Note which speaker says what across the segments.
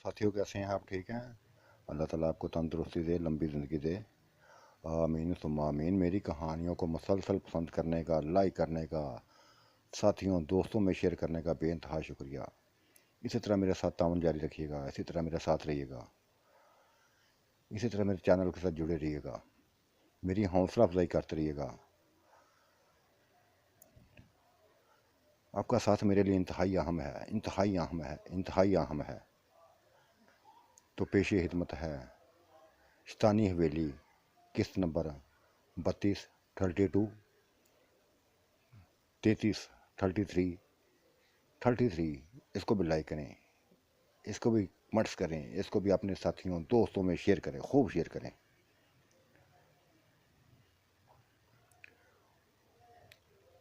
Speaker 1: साथियों, कैसे हैं आप? ठीक हैं? अल्लाह ताला आपको तंदुरुस्ती दे, लंबी ज़िंदगी दे। आमीन सुम्मा आमीन। मेरी कहानियों को मुसलसल पसंद करने का, लाइक करने का, साथियों दोस्तों में शेयर करने का बेइंतहा शुक्रिया। इसी तरह मेरे साथ ताउन जारी रखिएगा, इसी तरह मेरे साथ रहिएगा, इसी तरह मेरे चैनल के साथ जुड़े रहिएगा, मेरी हौसला अफजाई करते रहिएगा। आपका साथ मेरे लिए इंतहाई अहम है, इंतहाई अहम है, इंतहाई अहम है। तो पेशे हिदमत है शतानी हवेली, किस्त नंबर 32, 32, 33, 33, 33। इसको भी लाइक करें, इसको भी कमेंट्स करें, इसको भी अपने साथियों दोस्तों में शेयर करें, खूब शेयर करें।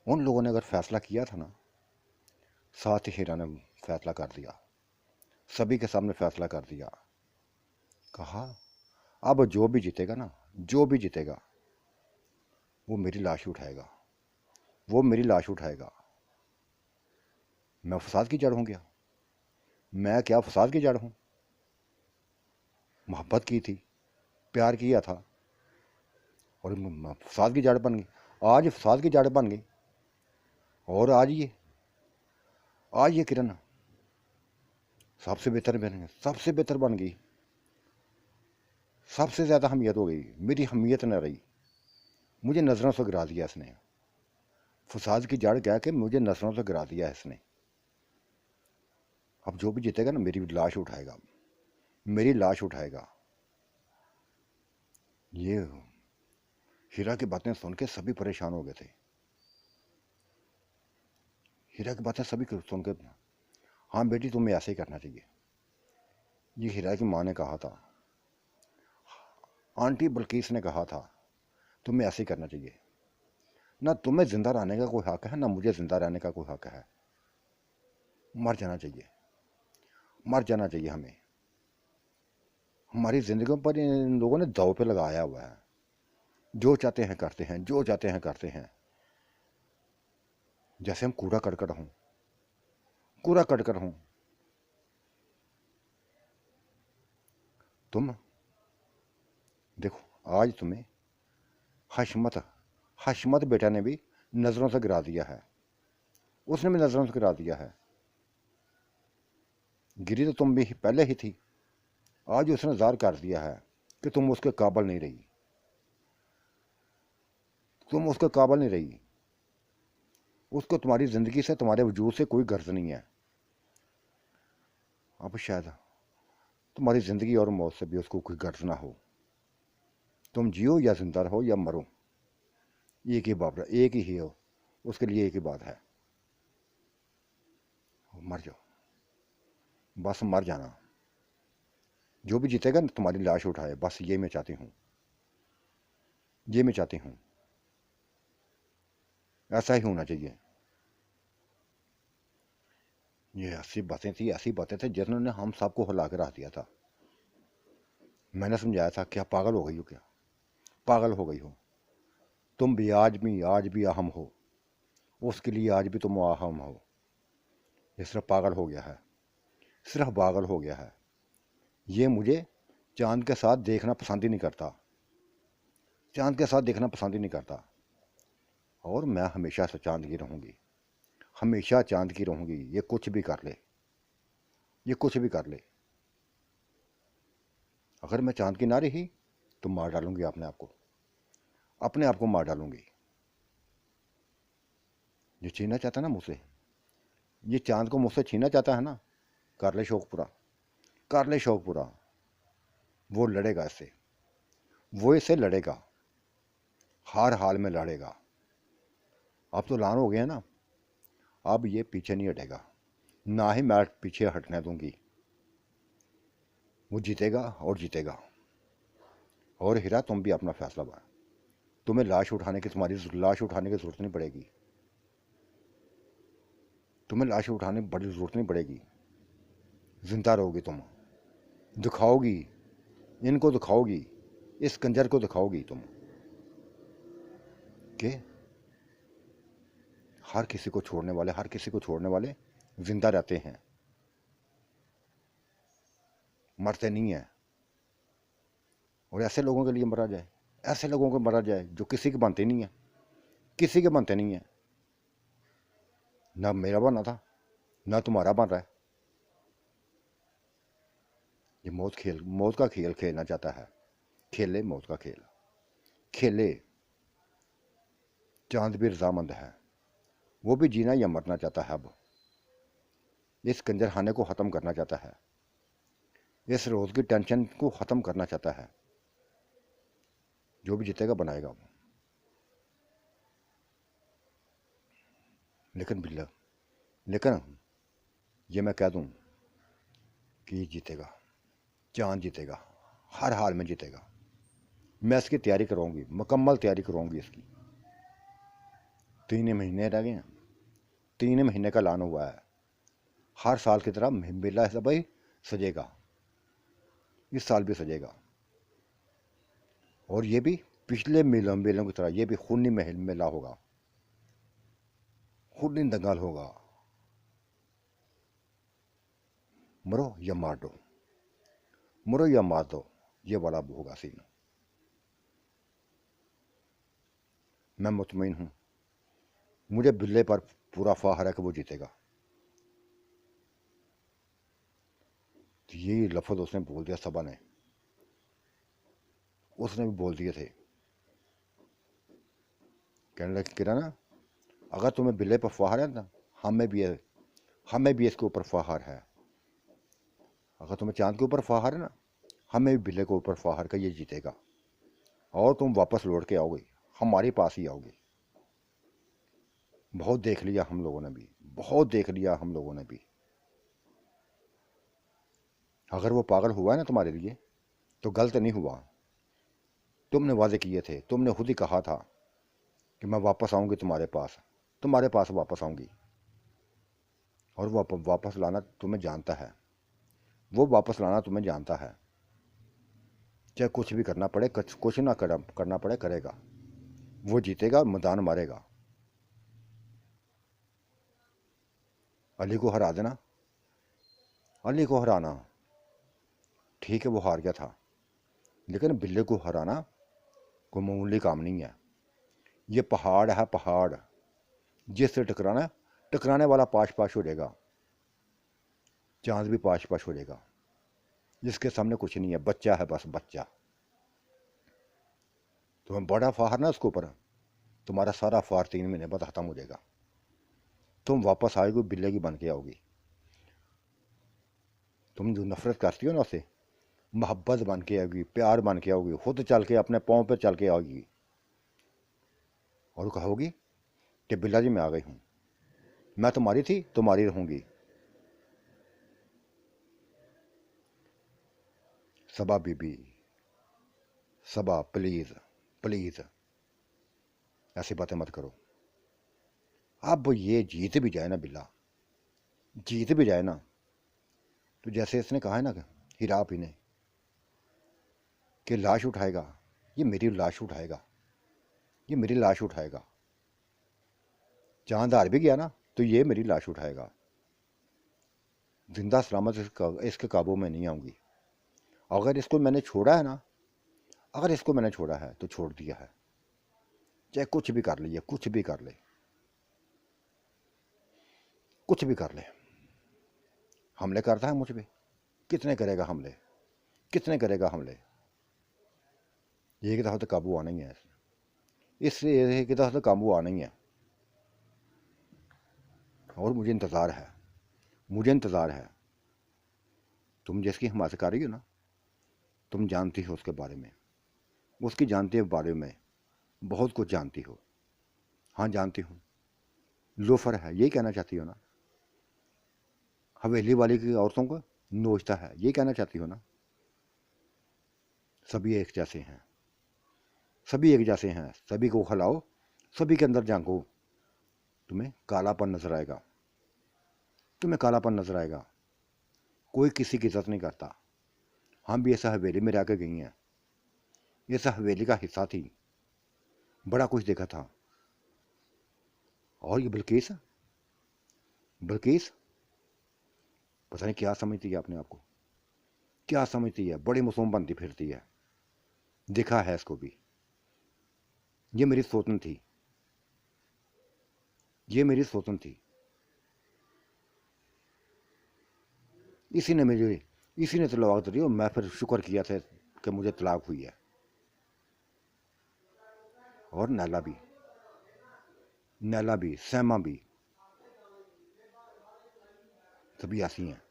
Speaker 1: उन लोगों ने अगर फैसला किया था ना, साथ ही हीरा ने फैसला कर दिया, सभी के सामने फैसला कर दिया। कहा अब जो भी जीतेगा ना, जो भी जीतेगा वो मेरी लाश उठाएगा, वो मेरी लाश उठाएगा। मैं फसाद की जड़ हूं क्या? मैं क्या फसाद की जड़ हूं? मोहब्बत की थी, प्यार किया था और फसाद की जड़ बन गई। आज फसाद की जड़ बन गई। और आज ये किरण सबसे बेहतर बन गई, सबसे बेहतर बन गई, सबसे ज़्यादा हमीयत हो गई। मेरी हमीयत न रही, मुझे नज़रों से गिरा दिया इसने। फसाद की जड़ कह के मुझे नज़रों से गिरा दिया इसने। अब जो भी जीतेगा ना, मेरी लाश उठाएगा, मेरी लाश उठाएगा। ये हीरा की बातें सुन के सभी परेशान हो गए थे। हीरा की बातें सभी सुन के, हाँ बेटी तुम्हें ऐसे ही करना चाहिए। ये हीरा की माँ ने कहा था, आंटी बल्कीस ने कहा था, तुम्हें ऐसे ही करना चाहिए। ना तुम्हें जिंदा रहने का कोई हक है, ना मुझे जिंदा रहने का कोई हक है। मर जाना चाहिए, मर जाना चाहिए हमें। हमारी जिंदगियों पर इन लोगों ने दांव पे लगाया हुआ है। जो चाहते हैं करते हैं, जो चाहते हैं करते हैं। जैसे हम कूड़ा करकट हों, कूड़ा करकट हों। तुम देखो, आज तुम्हें हशमत, हशमत बेटा ने भी नजरों से गिरा दिया है, उसने भी नजरों से गिरा दिया है। गिरी तो तुम भी पहले ही थी। आज उसने ज़ाहिर कर दिया है कि तुम उसके काबिल नहीं रही, तुम उसके काबिल नहीं रही। उसको तुम्हारी ज़िंदगी से, तुम्हारे वजूद से कोई गर्ज नहीं है। अब शायद तुम्हारी ज़िंदगी और मौत से भी उसको कोई गर्ज ना हो। तुम जियो या जिंदा रहो या मरो, एक ही बात, एक ही हो। उसके लिए एक ही बात है, मर जाओ, बस मर जाना। जो भी जीतेगा ना, तुम्हारी लाश उठाए, बस ये मैं चाहती हूँ, ये मैं चाहती हूँ। ऐसा ही होना चाहिए। ये ऐसी बातें थी, ऐसी बातें थी जिन्होंने हम सबको हिला के रख दिया था। मैंने समझाया था, क्या पागल हो गई हो क्या? पागल हो गई हो तुम भी। आज भी अहम हो, उसके लिए आज भी तुम अहम हो। ये सिर्फ पागल हो गया है, सिर्फ पागल हो गया है। ये मुझे चांद के साथ देखना पसंद ही नहीं करता, चांद के साथ देखना पसंद ही नहीं करता। और मैं हमेशा से चांद की रहूँगी, हमेशा चांद की रहूँगी। ये कुछ भी कर ले, ये कुछ भी कर ले। अगर मैं चांद की ना रही तो मार डालूंगी अपने आप को, अपने आप को मार डालूंगी। जो छीनना चाहता है ना मुझसे, ये चांद को मुझसे छीनना चाहता है ना, कर ले शौक पूरा, कर ले शौक पूरा। वो लड़ेगा इससे, वो इससे लड़ेगा, हर हाल में लड़ेगा। अब तो लान हो गया ना, अब ये पीछे नहीं हटेगा, ना ही मैं पीछे हटने दूंगी। वो जीतेगा और जीतेगा। और हीरा, तुम भी अपना फैसला बना। तुम्हें लाश उठाने की, तुम्हारी लाश उठाने की जरूरत नहीं पड़ेगी, तुम्हें लाश उठाने की बड़ी जरूरत नहीं पड़ेगी। जिंदा रहोगी तुम, दिखाओगी, इनको दिखाओगी, इस कंजर को दिखाओगी तुम कि हर किसी को छोड़ने वाले, हर किसी को छोड़ने वाले जिंदा रहते हैं। मरते नहीं हैं। और ऐसे लोगों के लिए मरा जाए, ऐसे लोगों को मरा जाए जो किसी के बनते नहीं है, किसी के बनते नहीं है। ना मेरा बना था, ना तुम्हारा बन रहा है। ये मौत का खेल खेलना चाहता है। खेले मौत का खेल, खेले। चांद भी रजामंद है, वो भी जीना या मरना चाहता है। अब इस कंजरखाने को ख़त्म करना चाहता है, इस रोज़ की टेंशन को ख़त्म करना चाहता है। जो भी जीतेगा बनाएगा वो। लेकिन बिल्ला, लेकिन ये मैं कह दूं कि जीतेगा, चांद जीतेगा, हर हाल में जीतेगा। मैं इसकी तैयारी कराऊंगी, मुकम्मल तैयारी कराऊंगी इसकी। 3 महीने रह गए हैं, 3 महीने का ऐलान हुआ है। हर साल की तरह मेला ऐसा भाई सजेगा, इस साल भी सजेगा। और ये भी पिछले मेलों की तरह ये भी खूनी मेला होगा, खूनी दंगल होगा। मरो या मार दो, मरो या मार दो, ये वाला होगा सीन। मैं मुतमईन हूं, मुझे बिल्ले पर पूरा फाहर है कि वो जीतेगा। तो यही लफ्ज़ उसने बोल दिया, सभा ने, उसने भी बोल दिए थे। कहने लगे किरण, अगर तुम्हें बिल्ले पर फहार है ना, हमें भी इसके ऊपर फहार है। अगर तुम्हें चांद के ऊपर फहार है ना, हमें भी बिल्ले के ऊपर फहार का, ये जीतेगा। और तुम वापस लौट के आओगे, हमारे पास ही आओगे। बहुत देख लिया हम लोगों ने भी, बहुत देख लिया हम लोगों ने भी। अगर वो पागल हुआ है ना तुम्हारे लिए, तो गलत नहीं हुआ। तुमने वादे किए थे, तुमने खुद ही कहा था कि मैं वापस आऊंगी तुम्हारे पास वापस आऊंगी। और वो वापस लाना तुम्हें जानता है, वो वापस लाना तुम्हें जानता है। चाहे कुछ भी करना पड़े, कुछ ना करना पड़े, करेगा। वो जीतेगा, मैदान मारेगा। अली को हरा देना, अली को हराना ठीक है, वो हार गया था। लेकिन बिल्ले को हराना कोई मामूली काम नहीं है। ये पहाड़ है, पहाड़। जिससे टकराने वाला पाश पाश हो जाएगा। चांद भी पाश पाश हो जाएगा। जिसके सामने कुछ नहीं है, बच्चा है, बस बच्चा। तुम्हें बड़ा फाहर ना उसके ऊपर, तुम्हारा सारा फार 3 महीने बाद खत्म हो जाएगा। तुम वापस आओगी, बिल्ले की बन के आओगी। तुम जो नफरत करती हो ना उससे, मोहब्बत बन के आओगी, प्यार बन के आओगी, खुद चल के अपने पाँव पर चल के आओगी। और कहोगी कि बिल्ला जी मैं आ गई हूँ, मैं तुम्हारी थी, तुम्हारी रहूंगी। सबा बीबी, सबा प्लीज, प्लीज ऐसी बातें मत करो। अब ये जीत भी जाए ना बिल्ला, जीत भी जाए ना, तो जैसे इसने कहा है ना हीरा पी ने कि लाश उठाएगा, ये मेरी लाश उठाएगा, ये मेरी लाश उठाएगा। चांद हार भी गया ना, तो ये मेरी लाश उठाएगा। जिंदा सलामत इसके काबू में नहीं आऊंगी। अगर इसको मैंने छोड़ा है ना, अगर इसको मैंने छोड़ा है तो छोड़ दिया है। चाहे कुछ भी कर ले, ये कुछ भी कर ले, कुछ भी कर ले। हमले करता है मुझ पे, कितने करेगा हमले, कितने करेगा हमले। एक दफ़ा तो काबू आना ही है, इससे एक दफ़ा तो काबू आना ही है। और मुझे इंतज़ार है, मुझे इंतज़ार है। तुम जिसकी हिमायत कर रही हो ना, तुम जानती हो उसके बारे में, उसकी जानते बारे में बहुत कुछ जानती हो। हाँ जानती हूँ, लोफर है, यही कहना चाहती हो ना। हवेली वाली की औरतों को नोचता है, ये कहना चाहती हो ना। सभी एक जैसे हैं, सभी एक जैसे हैं, सभी को खिलाओ, सभी के अंदर झांको, तुम्हें कालापन नजर आएगा, तुम्हें कालापन नजर आएगा। कोई किसी की इज्जत नहीं करता। हम भी ऐसा हवेली में रह के गई हैं, ऐसा हवेली का हिस्सा थी, बड़ा कुछ देखा था। और ये बिल्किस, बिल्किस पता नहीं क्या समझती है अपने आप को। क्या समझती है, बड़ी मासूम बनती फिरती है। देखा है इसको भी। ये मेरी सोचन थी, ये मेरी सोचन थी। इसी ने मुझे, इसी ने तलाक दी और मैं फिर शुक्र किया था कि मुझे तलाक हुई है। और नैला भी, सैमा भी, सभी ऐसी हैं,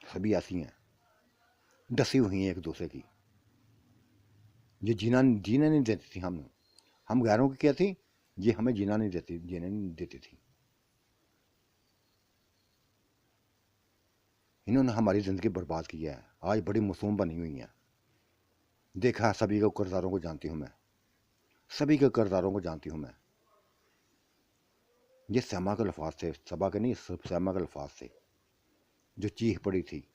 Speaker 1: सभी ऐसी हैं, डसी हुई हैं एक दूसरे की। ये जीना जीने नहीं देती थी हम गैरों की क्या थी, ये हमें जीना नहीं देती, जीने नहीं देती थी। इन्होंने हमारी ज़िंदगी बर्बाद की है। आज बड़ी मासूम बनी हुई हैं। देखा, सभी के किरदारों को जानती हूँ मैं, सभी के किरदारों को जानती हूँ मैं। ये सैमा के अल्फाज थे, सबा के नहीं, सिर्फ सैमा के अल्फाज थे जो चीख पड़ी थी।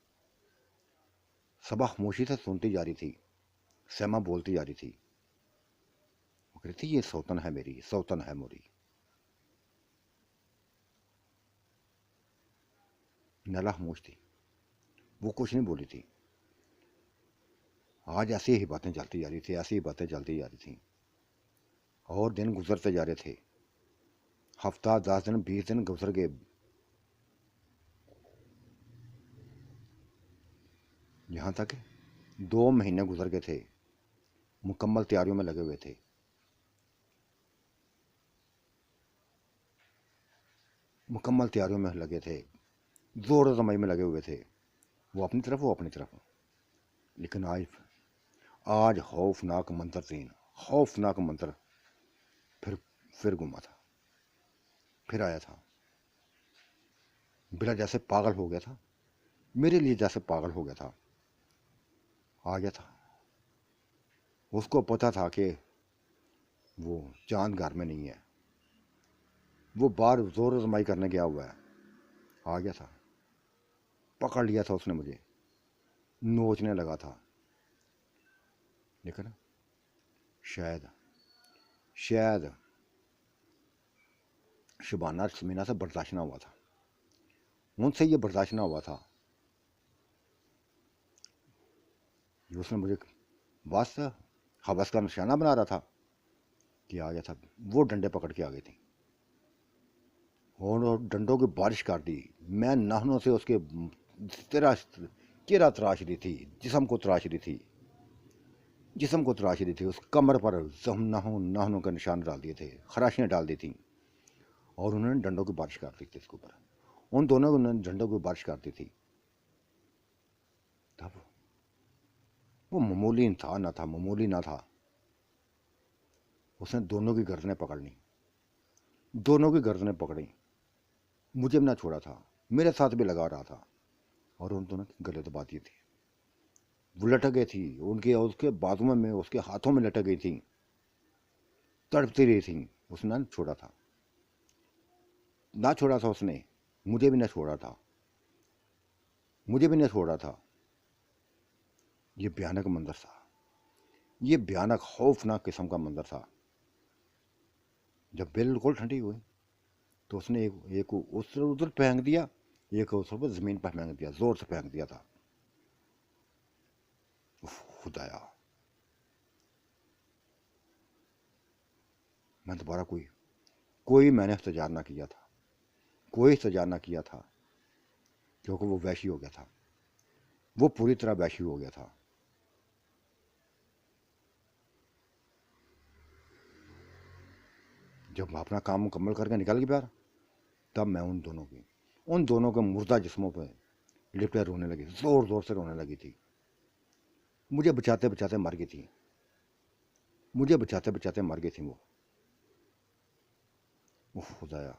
Speaker 1: सबा खामोशी से सुनती जा रही थी, सैमा बोलती जा रही थी। वो कहती थी, ये सौतन है मेरी, सौतन है मोरी। नैला खामोश थी, वो कुछ नहीं बोली थी। आज ऐसी ही बातें चलती जा रही थी, ऐसी ही बातें चलती जा रही थी। और दिन गुजरते जा रहे थे। हफ्ता, 10 दिन, 20 दिन गुजर गए। यहाँ तक 2 महीने गुजर गए थे, मुकम्मल तैयारियों में लगे हुए थे। मुकम्मल तैयारियों में लगे थे, जोर जमाई में लगे हुए थे। वो अपनी तरफ, वो अपनी तरफ। लेकिन आज खौफनाक मंजर तीन, खौफनाक मंजर फिर घुमा था, फिर आया था। बिला जैसे पागल हो गया था, मेरे लिए जैसे पागल हो गया था। आ गया था। उसको पता था कि वो चांद घर में नहीं है, वो बाहर जोर आजमाई करने गया हुआ है। आ गया था, पकड़ लिया था उसने मुझे, नोचने लगा था। लेकिन शायद शायद शबाना समीना से बर्दाश्त ना हुआ था, उनसे ये बर्दाश्त ना हुआ था। उसने मुझे बस हवस का निशाना बना रहा था कि आ गया था। वो डंडे पकड़ के आ गई थी और डंडों की बारिश कर दी। मैं नाखूनों से उसके चेहरा तराश रही थी, जिस्म को तराश रही थी, जिस्म को तराश रही थी। उस कमर पर नाखूनों का निशान डाल दिए थे, खराशियाँ डाल दी थी। और उन्होंने डंडों की बारिश कर दी थी इसके ऊपर। उन दोनों ने डंडों की बारिश कर दी थी। तब वो मामूली इंसान ना था, मामूली ना था। उसने दोनों की गर्दनें पकड़ ली, दोनों की गर्दनें पकड़ी। मुझे भी ना छोड़ा था, मेरे साथ भी लगा रहा था। और उन दोनों की गले दबा दी थी। वो लटक गई थी, उनके उसके बाजुओं में, उसके हाथों में लटक गई थी, तड़पती रही थी। उसने ना छोड़ा था, ना छोड़ा था उसने। मुझे भी ना छोड़ा था, मुझे भी ना छोड़ा था। ये भयानक मंजर था, ये भयानक खौफनाक किस्म का मंजर था। जब बिल्कुल ठंडी हुई तो उसने एक उस उधर फेंक दिया, एक उस पर ज़मीन पर फेंक दिया, ज़ोर से फेंक दिया था। खुदाया, मैं दोबारा कोई मैंने इंतजार ना किया था, कोई इंतजार ना किया था। क्योंकि वो वैशी हो गया था, वो पूरी तरह वैशी हो गया था। जब अपना काम मुकम्मल करके निकल गया बाहर, तब मैं उन दोनों के मुर्दा जिस्मों पर लिपटे रोने लगी, जोर जोर से रोने लगी थी। मुझे बचाते बचाते मर गई थी, मुझे बचाते बचाते मर गई थी वो। खुदाया,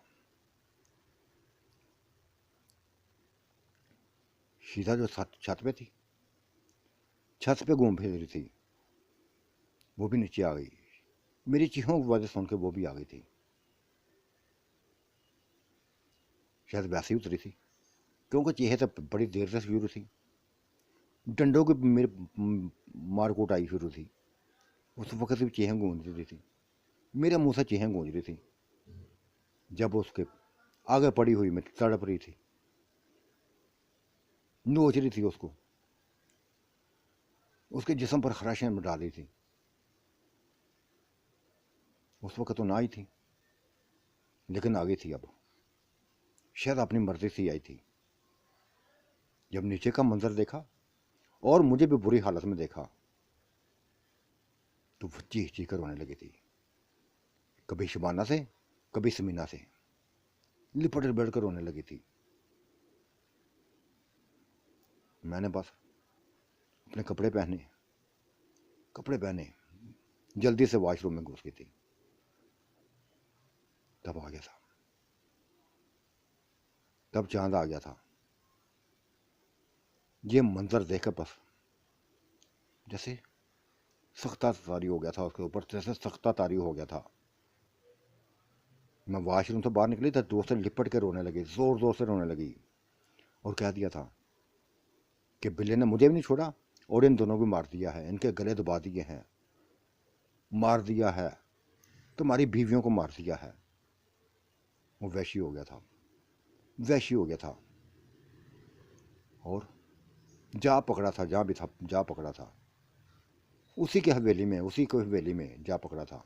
Speaker 1: शीता जो छत पे थी, छत पे घूम फिर रही थी, वो भी नीचे आ गई। मेरी चीखों की वजह सुन के वो भी आ गई थी। शायद वैसे ही उतरी थी, क्योंकि चीखें तो बड़ी देर से शुरू थी। डंडों की मेरे मारकूट आई शुरू थी। उस वक्त भी चीखें गूंज रही थी, मेरे मुंह से चीखें गूंज रही थी। जब उसके आगे पड़ी हुई मैं तड़प रही थी, नोच रही थी उसको, उसके जिस्म पर खराशें डाल रही थी। उस वक्त तो ना आई थी, लेकिन आ गई थी अब, शायद अपनी मर्जी से आई थी। जब नीचे का मंजर देखा और मुझे भी बुरी हालत में देखा तो वो चीख चीख कर रोने लगी थी, कभी शबाना से कभी समीना से लिपट लिपट कर रोने लगी थी। मैंने बस अपने कपड़े पहने जल्दी से वॉशरूम में घुस गई थी। तब आ गया था, तब चांद आ गया था। ये मंजर देखकर बस जैसे सख्ता तारी हो गया था, उसके ऊपर जैसे सख्ता तारी हो गया था। मैं वॉशरूम से बाहर निकली तो दोस्त से लिपट के रोने लगी, जोर जोर से रोने लगी, और कह दिया था कि बिल्ले ने मुझे भी नहीं छोड़ा और इन दोनों को मार दिया है, इनके गले दबा दिए हैं, मार दिया है, तुम्हारी बीवियों को मार दिया है। वो वैशी हो गया था, वैशी हो गया था। और जा पकड़ा था, जहाँ भी था जा पकड़ा था, उसी की हवेली में, उसी को हवेली में जा पकड़ा था।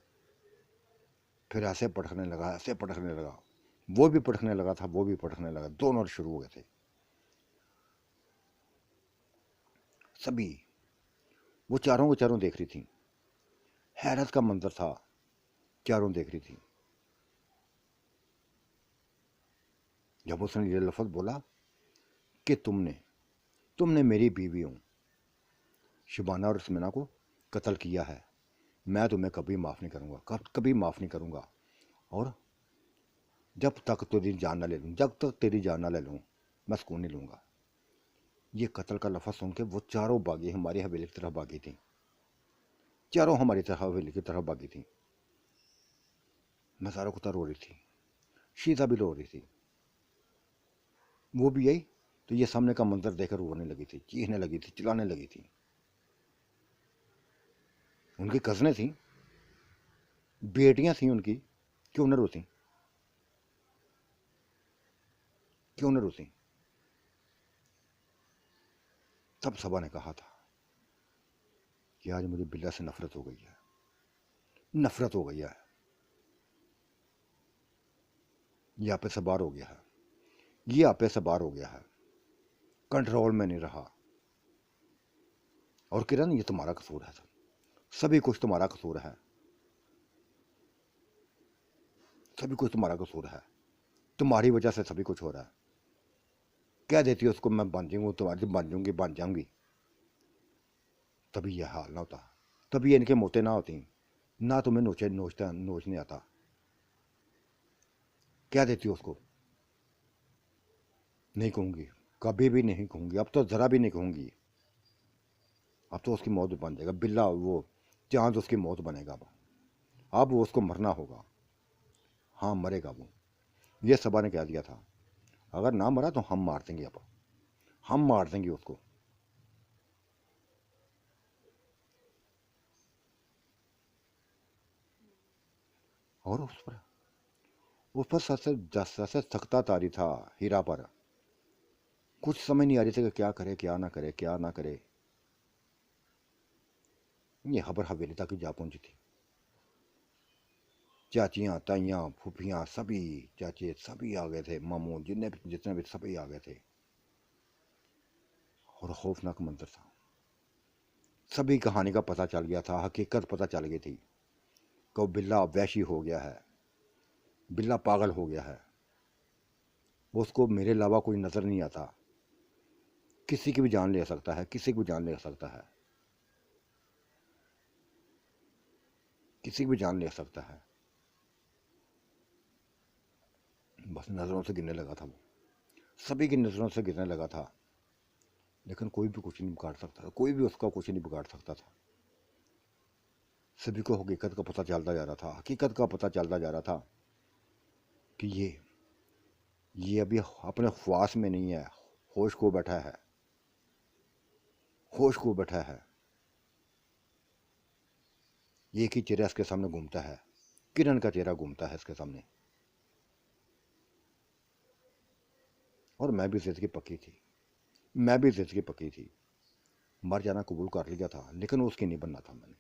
Speaker 1: फिर ऐसे पटकने लगा, ऐसे पटकने लगा, वो भी पटकने लगा था, वो भी पटकने लगा, दोनों शुरू हो गए थे सभी। वो चारों को चारों देख रही थी, हैरत का मंजर था, चारों देख रही थी। जब उसने ये लफ्ज़ बोला कि तुमने तुमने मेरी बीवियों शबाना और इसमिना को कत्ल किया है, मैं तुम्हें कभी माफ़ नहीं करूँगा, कभी माफ़ नहीं करूँगा, और जब तक तेरी जान ना ले लूँ, जब तक तेरी जान ना ले लूँ मैं सुकून नहीं लूँगा। ये कत्ल का लफ्ज़ सुन के वो चारों बागी हमारी हवेली की तरफ भागी थी, चारों हमारी तरफ हवेली की तरफ भागी थी। मज़ारा कुत्ता रो रही थी, शीजा भी रो रही थी। वो भी आई तो ये सामने का मंजर देखकर रोने लगी थी, चीखने लगी थी, चिल्लाने लगी थी। उनकी कज़नें थी, बेटियां थी उनकी, क्यों न रोती, क्यों न रोती। तब सबा ने कहा था कि आज मुझे बिल्ला से नफरत हो गई है, नफरत हो गई है, ये आप पे सवार हो गया है, ये आप पे सवार हो गया है, कंट्रोल में नहीं रहा। और किरण ये तुम्हारा कसूर है, सभी कुछ तुम्हारा कसूर है, सभी कुछ तुम्हारा कसूर है, तुम्हारी वजह से सभी कुछ हो रहा है। कह देती है उसको मैं बन जाऊंगी, तुम्हारी बन जाऊंगी, बन जाऊंगी, तभी यह हाल ना होता, तभी इनके मोते ना होती, ना तुम्हें नोचने आता। कह देती उसको, नहीं कहूंगी, कभी भी नहीं कहूंगी, अब तो जरा भी नहीं कहूंगी, अब तो उसकी मौत बन जाएगा, बिल्ला वो चांद उसकी मौत बनेगा। अब वो उसको मरना होगा, हाँ मरेगा वो। ये सबा ने कह दिया था, अगर ना मरा तो हम मार देंगे, अब हम मार देंगे उसको। और उस पर सबसे सख्ता तारी था हीरा पर। कुछ समझ नहीं आ रही थी कि क्या करे, क्या ना करे, क्या ना करे। ये खबर हवेली तक जा पहुंची थी, चाचियाँ ताइयाँ फूफियाँ सभी, चाचे सभी आ गए थे, मामू जितने भी सभी आ गए थे। और खौफनाक मंजर था, सभी कहानी का पता चल गया था, हकीकत पता चल गई थी कि बिल्ला वैशी हो गया है, बिल्ला पागल हो गया है, उसको मेरे अलावा कोई नज़र नहीं आता, किसी की भी जान ले सकता है, किसी की भी जान ले सकता है, किसी की भी जान ले सकता है। बस नज़रों से गिरने लगा था वो, सभी की नज़रों से गिरने लगा था, लेकिन कोई भी कुछ नहीं बिगाड़ सकता था, कोई भी उसका कुछ नहीं बिगाड़ सकता था। सभी को हकीकत का पता चलता जा रहा था, हकीकत का पता चलता जा रहा था कि ये अभी अपने ख्वास में नहीं है, होश को बैठा है, होश को बैठा है। एक ही चेहरा इसके सामने घूमता है, किरण का चेहरा घूमता है इसके सामने। और मैं भी जिद की पक्की थी मैं भी जिद की पक्की थी, मर जाना कबूल कर लिया था, लेकिन उसकी नहीं बनना था मैंने।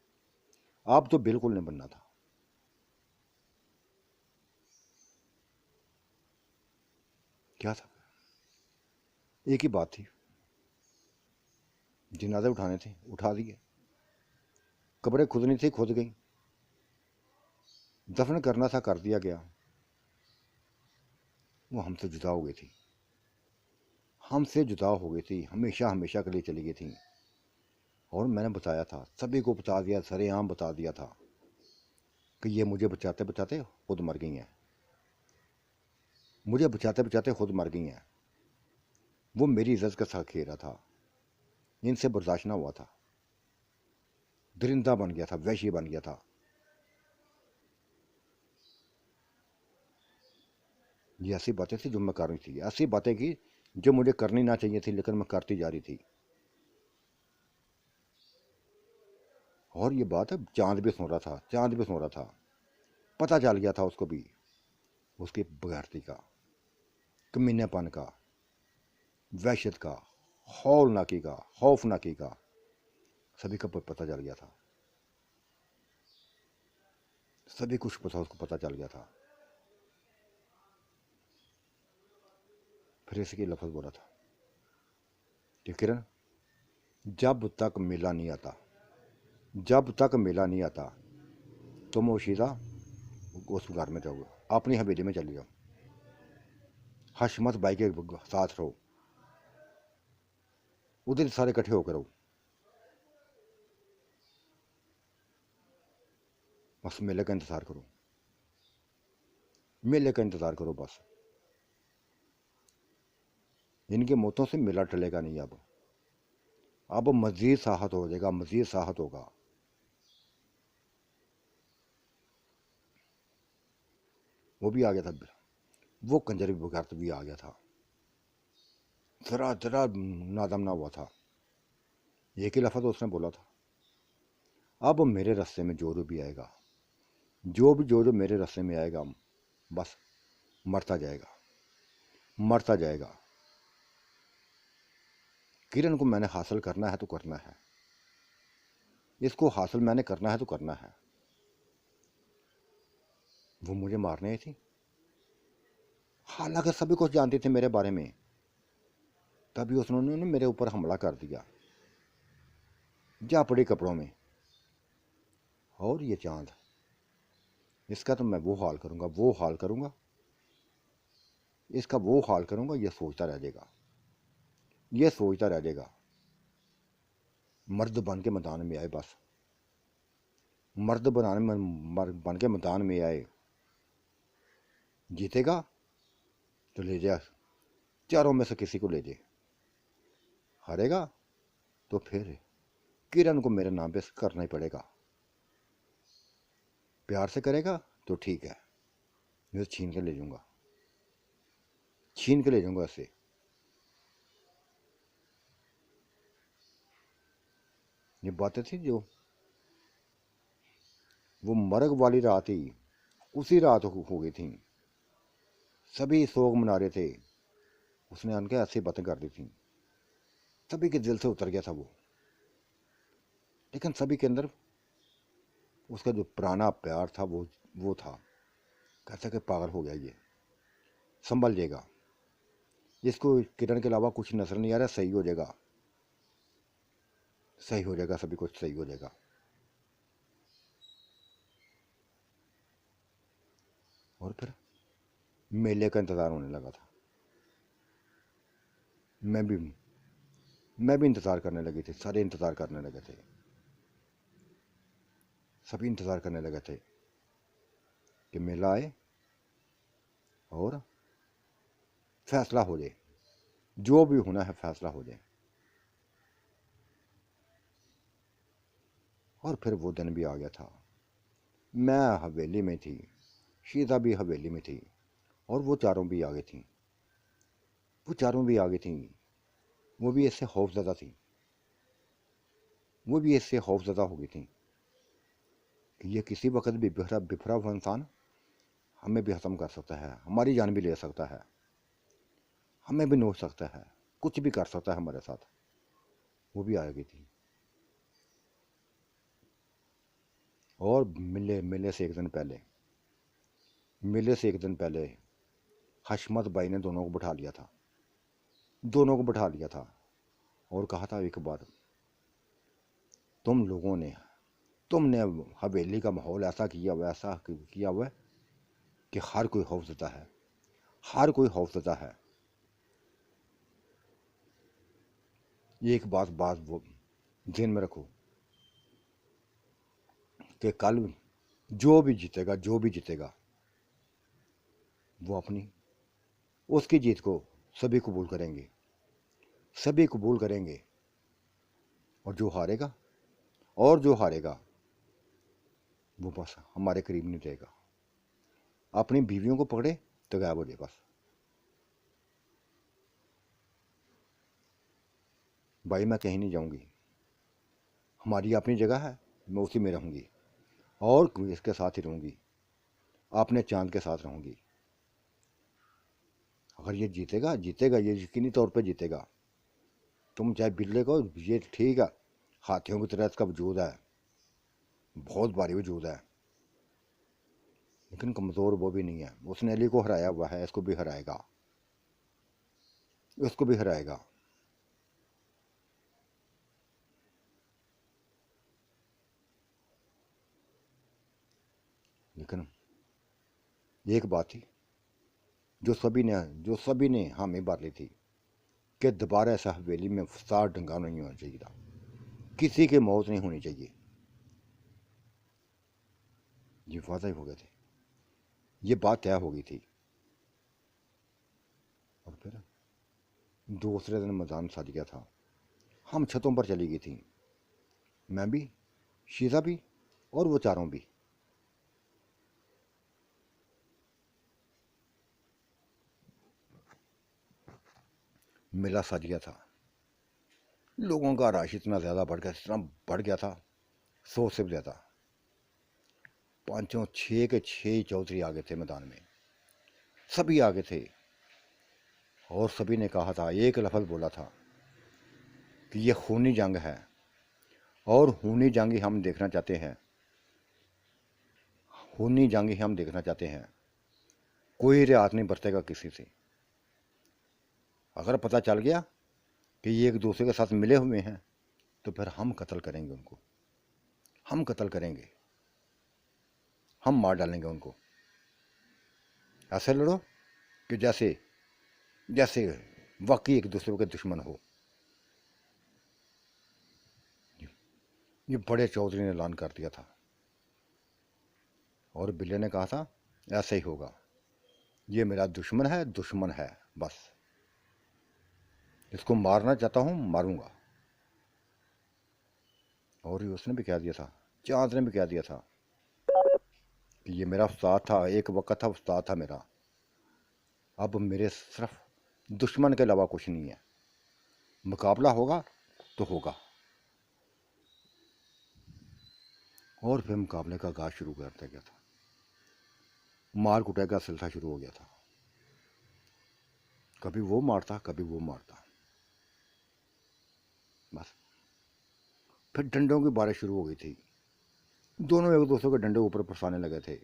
Speaker 1: आप तो बिल्कुल नहीं बनना था। क्या था? एक ही बात थी, जनाजे उठाने थे, उठा दिए। कब्रें खुदनी थी, खुद गई। दफन करना था, कर दिया गया। वो हमसे जुदा हो गई थी, हमसे जुदा हो गई थी, हमेशा हमेशा के लिए चली गई थी। और मैंने बताया था, सभी को बता दिया, सरेआम बता दिया था कि ये मुझे बचाते बचाते खुद मर गई हैं, मुझे बचाते बचाते खुद मर गई हैं। वो मेरी इज्जत का साथ खेला था, इनसे बर्दाश्त ना हुआ था, दरिंदा बन गया था, वैशी बन गया था। ये ऐसी बातें थी जो मैं कर रही थी, ऐसी बातें की जो मुझे करनी ना चाहिए थी, लेकिन मैं करती जा रही थी। और ये बात है, चांद भी सुन रहा था, चांद भी सुन रहा था। पता चल गया था उसको भी, उसकी बगैरती का, कमीनेपन का, वहशत का, हौलनाकी का, खौफनाकी का, सभी का पता चल गया था। सभी कुछ पता, उसको पता चल गया था। फिर इसकी लफ्ज़ बोला था कि किरण, जब तक मेला नहीं आता, जब तक मेला नहीं आता, तुम ओशीदा उस घर में जाओगे, अपनी हवेली में चले जाओ, हशमत भाई के साथ रहो, उधर सारे इकट्ठे होकर रहो, बस मेले का इंतज़ार करो, मेले का इंतज़ार करो बस। इनकी मौतों से मेला टलेगा नहीं। अब मज़ीद साहत हो जाएगा, मज़ीद साहत होगा। वो भी आ गया था, वो कंजर भी बगैर भी आ गया था, जरा जरा नादम ना हुआ था। एक ही लफ्ज़ उसने बोला था, अब मेरे रास्ते में जो भी आएगा, जो मेरे रास्ते में आएगा, बस मरता जाएगा, मरता जाएगा। किरण को मैंने हासिल करना है तो करना है, इसको हासिल मैंने करना है तो करना है। वो मुझे मारने आई थी, हालांकि सभी कुछ जानते थे मेरे बारे में, तभी उसने मेरे ऊपर हमला कर दिया, जा पड़ी कपड़ों में। और ये चांद, इसका तो मैं वो हाल करूंगा, वो हाल करूंगा, इसका वो हाल करूंगा, ये सोचता रह जाएगा, ये सोचता रह जाएगा। मर्द बन के मैदान में आए, बस मर्द बन के मैदान में आए, जीतेगा तो ले जा, चारों में से किसी को ले जाए, हारेगा तो फिर किरण को मेरे नाम पे करना ही पड़ेगा। प्यार से करेगा तो ठीक है, मैं तो छीन के ले जाऊंगा, छीन के ले जाऊंगा ऐसे। ये बातें थी जो वो मरग वाली रात ही उसी रात हो गई थी। सभी सोग मना रहे थे, उसने आके ऐसी बातें कर दी थी, सभी के दिल से उतर गया था वो। लेकिन सभी के अंदर उसका जो पुराना प्यार था वो था। कैसे कि पागल हो गया ये, संभल जाएगा, इसको किरण के अलावा कुछ नजर नहीं आ रहा, सही हो जाएगा, सही हो जाएगा, सभी कुछ सही हो जाएगा। और फिर मेले का इंतज़ार होने लगा था। मैं भी मैं भी इंतज़ार करने लगी थी, सारे इंतज़ार करने लगे थे, सभी इंतज़ार करने लगे थे कि मेला आए और फैसला हो जाए, जो भी होना है फैसला हो जाए। और फिर वो दिन भी आ गया था। मैं हवेली में थी, शीजा भी हवेली में थी, और वो चारों भी आ गई थी, वो चारों भी आ गई थी। वो भी इससे खौफज़दा थी, वो भी इससे खौफज़दा हो गई थी कि ये किसी वक्त भी बिखरा बिखरा हुआ इंसान हमें भी ख़त्म कर सकता है, हमारी जान भी ले सकता है, हमें भी नोच सकता है, कुछ भी कर सकता है हमारे साथ, वो भी आ गई थी। और मिलने से एक दिन पहले, मिलने से एक दिन पहले हशमत भाई ने दोनों को बैठा लिया था, दोनों को बैठा लिया था और कहा था एक बार, तुम लोगों ने, तुमने हवेली का माहौल ऐसा किया हुआ, ऐसा किया हुआ कि हर कोई खौफजदा है, हर कोई खौफजदा है। एक बात वो ध्यान में रखो कि कल जो भी जीतेगा, जो भी जीतेगा, वो अपनी उसकी जीत को सभी कबूल करेंगे, सभी कबूल करेंगे। और जो हारेगा, और जो हारेगा वो बस हमारे करीब नहीं रहेगा, अपनी बीवियों को पकड़े तो गायब हो जाए बस। भाई मैं कहीं नहीं जाऊंगी, हमारी अपनी जगह है, मैं उसी में रहूंगी और इसके साथ ही रहूंगी, अपने चांद के साथ रहूंगी। अगर ये जीतेगा, जीतेगा, ये यकीनी तौर पे जीतेगा। तुम चाहे बिल्ले को, ये ठीक है, हाथियों की तरह इसका वजूद है, बहुत भारी वजूद है, लेकिन कमज़ोर वो भी नहीं है। उसने अली को हराया हुआ है, इसको भी हराएगा, इसको भी हराएगा। लेकिन एक बात थी जो सभी ने हामी भर ली थी कि दोबारा ऐसा हवेली में फसाद डंगा नहीं होना चाहिए था, किसी की मौत नहीं होनी चाहिए। ये वादा हो गए थे, ये बात तय हो गई थी। और फिर दूसरे दिन मजान सज गया था, हम छतों पर चली गई थी, मैं भी, शीजा भी और वो चारों भी। मेला सज गया था, लोगों का रश इतना ज़्यादा बढ़ गया, इतना बढ़ गया था, 100 से भी ज़्यादा। पाँचों छः के छः चौधरी आ गए थे मैदान में, सभी आगे थे। और सभी ने कहा था, एक लफ्ज़ बोला था कि ये खूनी जंग है और खूनी जंग ही हम देखना चाहते हैं, खूनी जंग ही हम देखना चाहते हैं। कोई रियायत नहीं बरतेगा किसी से। अगर पता चल गया कि ये एक दूसरे के साथ मिले हुए हैं तो फिर हम कत्ल करेंगे उनको, हम कत्ल करेंगे, हम मार डालेंगे उनको। ऐसे लड़ो कि जैसे जैसे वाकई एक दूसरे के दुश्मन हो। ये बड़े चौधरी ने ऐलान कर दिया था और बिल्ले ने कहा था ऐसे ही होगा, ये मेरा दुश्मन है, दुश्मन है बस, इसको मारना चाहता हूँ, मारूंगा। और ये उसने भी कह दिया था, चांद ने भी कह दिया था कि ये मेरा उस्ताद था, एक वक्त था उस्ताद था मेरा, अब मेरे सिर्फ दुश्मन के अलावा कुछ नहीं है, मुकाबला होगा तो होगा। और फिर मुकाबले का आगाज शुरू कर दिया गया था, मार कुटाई का सिलसिला शुरू हो गया था, कभी वो मारता, कभी वो मारता, बस। फिर डंडों की बारिश शुरू हो गई थी, दोनों एक दूसरे के डंडे ऊपर फंसाने लगे थे,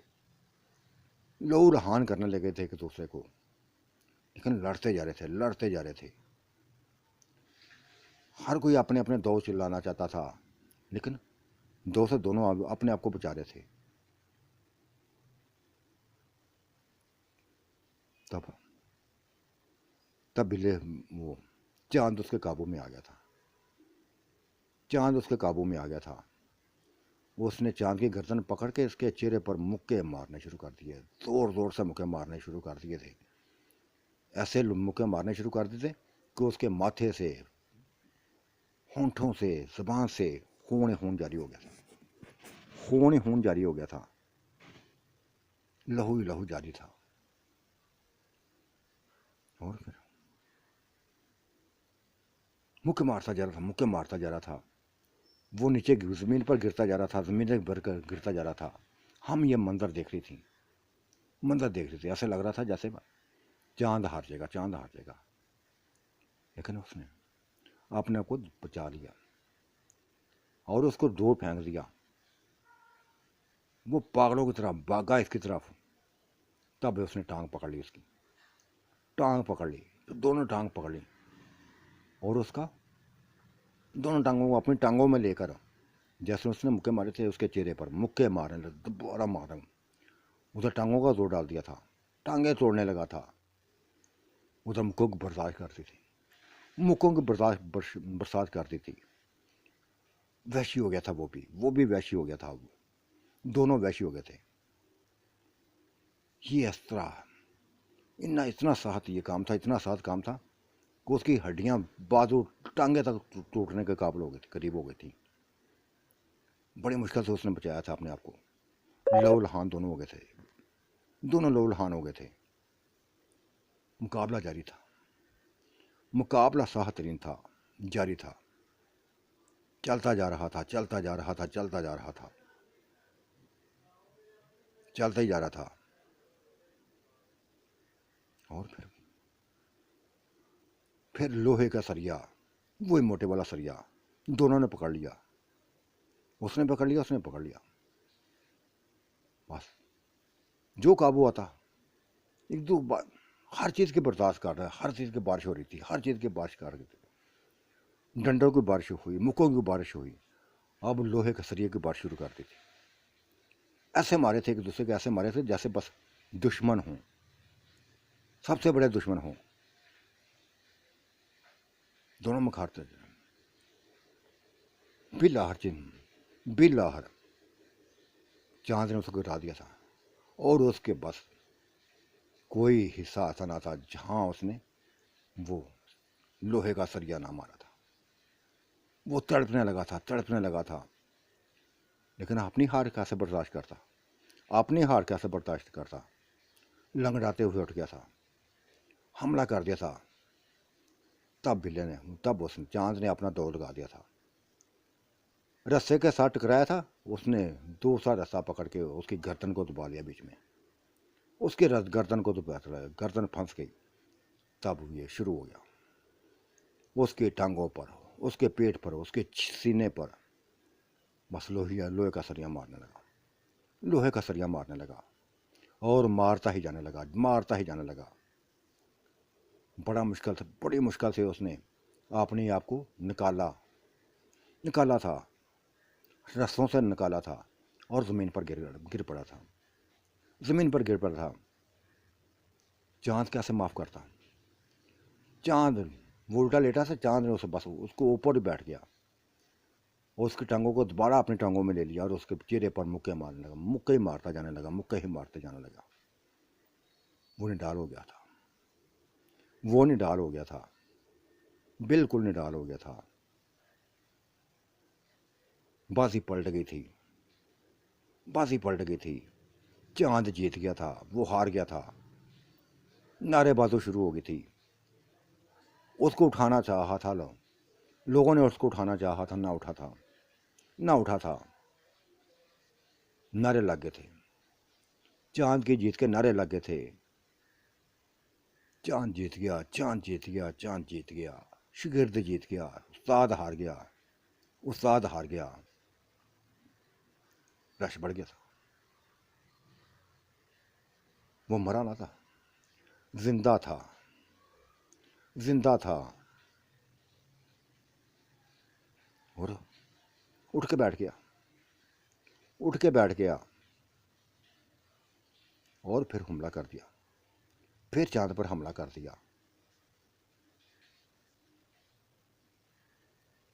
Speaker 1: लहू लहान करने लगे थे एक दूसरे को, लेकिन लड़ते जा रहे थे, लड़ते जा रहे थे। हर कोई अपने अपने दो चिल्लाना चाहता था, लेकिन दो से दोनों अपने आप को बचा रहे थे। तब तब बिल्ले, वो चांद उसके काबू में आ गया था, चांद उसके काबू में आ गया था। उसने चांद की गर्दन पकड़ के इसके चेहरे पर मुक्के मारने शुरू कर दिए, जोर जोर से मुक्के मारने शुरू कर दिए थे। ऐसे मुक्के मारने शुरू कर दिए थे कि उसके माथे से, होंठों से, जुबान से खून खून जारी हो गया था, खून खून जारी हो गया था, लहू ही लहू जारी था। और फिर मुक्के मारता जा रहा था, मुक्के मारता जा रहा था, वो नीचे ज़मीन पर गिरता जा रहा था, ज़मीन पर भर कर गिरता जा रहा था। हम ये मंजर देख रही थी, मंजर देख रही थी, ऐसे लग रहा था जैसे चांद हार जाएगा, चांद हार जाएगा। लेकिन उसने अपने आप को बचा लिया और उसको दूर फेंक दिया। वो पागलों की तरफ भागा इसकी तरफ। तब उसने टांग पकड़ ली, उसकी टांग पकड़ ली, तो दोनों टांग पकड़ ली और उसका दोनों टांगों को अपनी टांगों में लेकर, जैसे उसने मुक्के मारे थे उसके चेहरे पर, मुक्के मारने लगे, दोबारा मारा। उधर टांगों का जोर डाल दिया था, टांगे तोड़ने लगा था। उधर मुक्कों की बर्दाश्त करती थी, मुक्कों की बरसात करती थी। वैशी हो गया था वो भी वैशी हो गया था। वो दोनों वैशी हो गए थे। ये इस तरह इतना साथ ये काम था, इतना साथ काम था कि उसकी हड्डियां बाजू टांगे तक टूटने के काबिल हो गई थी, करीब हो गई थी। बड़ी मुश्किल से उसने बचाया था अपने आप को। लहू लहान दोनों हो गए थे, दोनों लहू लहान हो गए थे। मुकाबला जारी था, मुकाबला साह तरीन था, जारी था, चलता जा रहा था, चलता जा रहा था, चलता जा रहा था, चलता ही जा रहा था। और फिर लोहे का सरिया, वही मोटे वाला सरिया, दोनों ने पकड़ लिया। उसने पकड़ लिया, उसने पकड़ लिया। बस जो काबू आता, एक दो बार हर चीज़ की बर्दाश्त कर रहा है, हर चीज़ की बारिश हो रही थी, हर चीज़ की बारिश कर रही थी। डंडों की बारिश हुई, मुक्कों की बारिश हुई, अब लोहे के सरिये की बारिश शुरू कर दी थी। ऐसे मारे थे एक दूसरे के, ऐसे मारे थे जैसे बस दुश्मन हों, सबसे बड़े दुश्मन हों। दोनों में खारते थे। बिलाहर चिन्ह, बिलाहर चांद ने उसको गिरा दिया था और उसके बस कोई हिस्सा ऐसा ना था जहां उसने वो लोहे का सरिया ना मारा था। वो तड़पने लगा था, तड़पने लगा था, लेकिन अपनी हार कैसे बर्दाश्त करता, अपनी हार कैसे बर्दाश्त करता। लंगड़ाते हुए उठ गया था, हमला कर दिया था। तब उसने चांद ने अपना दौड़ लगा दिया था, रस्से के साथ टकराया था। उसने दूसरा रस्सा पकड़ के उसकी गर्दन को दबा लिया बीच में, उसकी गर्दन को दबा लिया, गर्दन फंस गई। तब ये शुरू हो गया, उसकी टांगों पर, उसके पेट पर, उसके सीने पर बस लोहे का सरिया मारने लगा, लोहे का सरिया मारने लगा और मारता ही जाने लगा, मारता ही जाने लगा। बड़ी मुश्किल से उसने अपने आप को निकाला, निकाला था, रस्सों से निकाला था और ज़मीन पर गिर पड़ा था, ज़मीन पर गिर पड़ा था। चांद कैसे माफ़ करता। चांद वो उल्टा लेटा था, चांद ने उसे बस उसको ऊपर ही बैठ गया और उसकी टांगों को दोबारा अपनी टांगों में ले लिया और उसके चेहरे पर मुक्के मारने लगा, मुक्के ही मारता जाने लगा, मुक्के ही मारते जाने लगा। वो निडाल हो गया था, वो निडाल हो गया था, बिल्कुल निडाल हो गया था। बाजी पलट गई थी, बाजी पलट गई थी। चांद जीत गया था, वो हार गया था। नारेबाजी शुरू हो गई थी। उसको उठाना चाहा था, लोगों ने उसको उठाना चाहा था, ना उठा था, ना उठा था। नारे लग गए थे, चांद की जीत के नारे लग गए थे। चांद जीत गया, चांद जीत गया, चांद जीत गया, शागिर्द जीत गया, उस्ताद हार गया, उस्ताद हार गया। रश बढ़ गया था। वो मरा ना था, जिंदा था, जिंदा था। और उठ के बैठ गया, उठ के बैठ गया और फिर हमला कर दिया, फिर चांद पर हमला कर दिया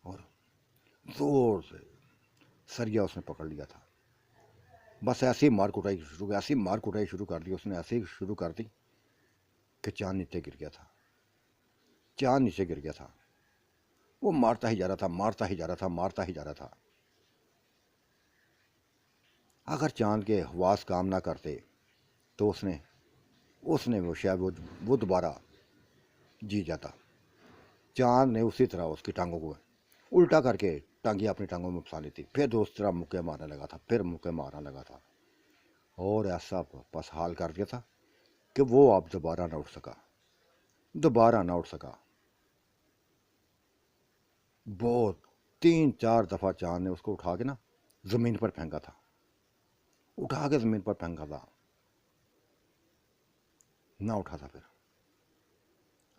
Speaker 1: और जोर से सरिया उसने पकड़ लिया था। बस ऐसे ही मार कुटाई शुरू, ऐसी मार कुटाई शुरू कर दी उसने, ऐसे ही शुरू कर दी कि चांद नीचे गिर गया था, चांद नीचे गिर गया था। वो मारता ही जा रहा था, मारता ही जा रहा था, मारता ही जा रहा था। अगर चांद के हवास काम ना करते तो उसने उसने वो शायद वो दोबारा जी जाता। चांद ने उसी तरह उसकी टांगों को उल्टा करके टांगियाँ अपनी टांगों में फंसा ली थी, फिर दूसरी तरह मुक्के मारने लगा था, फिर मुक्के मारने लगा था और ऐसा बस हाल कर दिया था कि वो अब दोबारा ना उठ सका, दोबारा ना उठ सका। बहुत 3-4 दफ़ा चांद ने उसको उठा के ना ज़मीन पर फेंका था, उठा के ज़मीन पर फेंका था, ना उठा था। फिर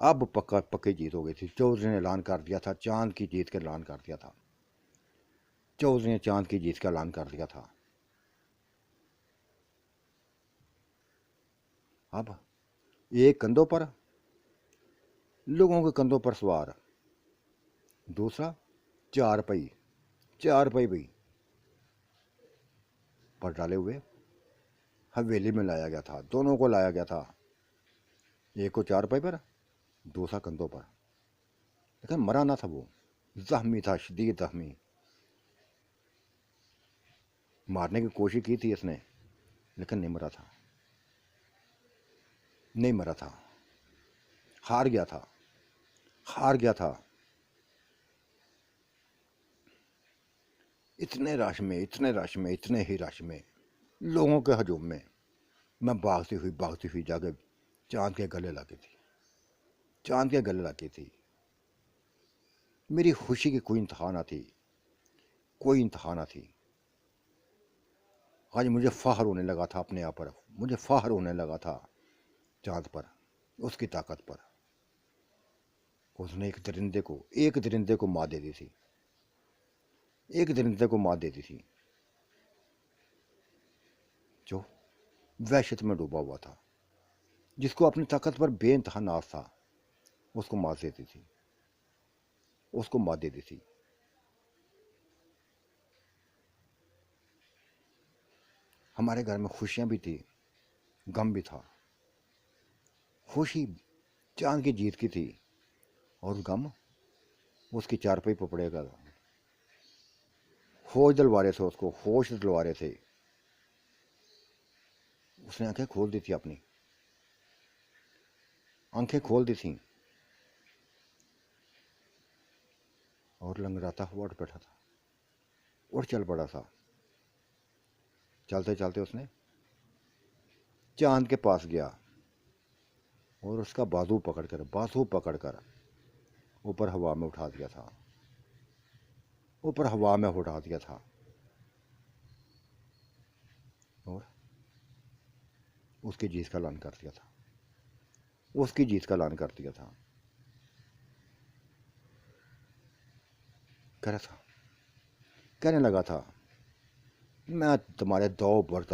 Speaker 1: अब पक्का पक्की जीत हो गई थी। चौधरी ने ऐलान कर दिया था, चांद की जीत का ऐलान कर दिया था। चौधरी ने चांद की जीत का ऐलान कर दिया था। अब एक कंधों पर, लोगों के कंधों पर सवार, दूसरा चार पई भी पर डाले हुए हवेली में लाया गया था। दोनों को लाया गया था, एक को चार पई पर, दूसरा कंधों पर। लेकिन मरा ना था वो, जख्मी था, शदीद जख्मी। मारने की कोशिश की थी इसने, लेकिन नहीं मरा था, नहीं मरा था, हार गया था, हार गया था। इतने रश में, इतने रश में, इतने ही रश में, लोगों के हजूम में मैं भागती हुई जाके चांद के गले लगी थी, चांद के गले लगी थी। मेरी खुशी की कोई इंतहा ना थी, कोई इंतहा ना थी। आज मुझे फ़ख्र होने लगा था अपने आप पर, मुझे फ़ख्र होने लगा था चांद पर, उसकी ताकत पर। उसने एक दरिंदे को मार दे दी थी, एक दरिंदे को मार दे दी थी जो वहशत में डूबा हुआ था, जिसको अपनी ताकत पर बेइंतहा नाज था। उसको मार देती थी, उसको मार देती थी। हमारे घर में खुशियां भी थी, गम भी था। खुशी चांद की जीत की थी, और गम उसकी चारपाई पपड़ेगा। होश दिलवा रहे थे उसको, होश दिलवा रहे थे। उसने आंखें खोल दी थी, अपनी आंखें खोल दी थी, और लंगड़ाता हुआ उठ बैठा था, उठ चल पड़ा था। चलते चलते उसने चांद के पास गया और उसका बाजू पकड़कर ऊपर हवा में उठा दिया था, ऊपर हवा में उठा दिया था, और उसकी जीत का ऐलान कर दिया था, उसकी जीत का ऐलान कर दिया था। कह रहा था, कहने लगा था, मैं तुम्हारे दो बरदार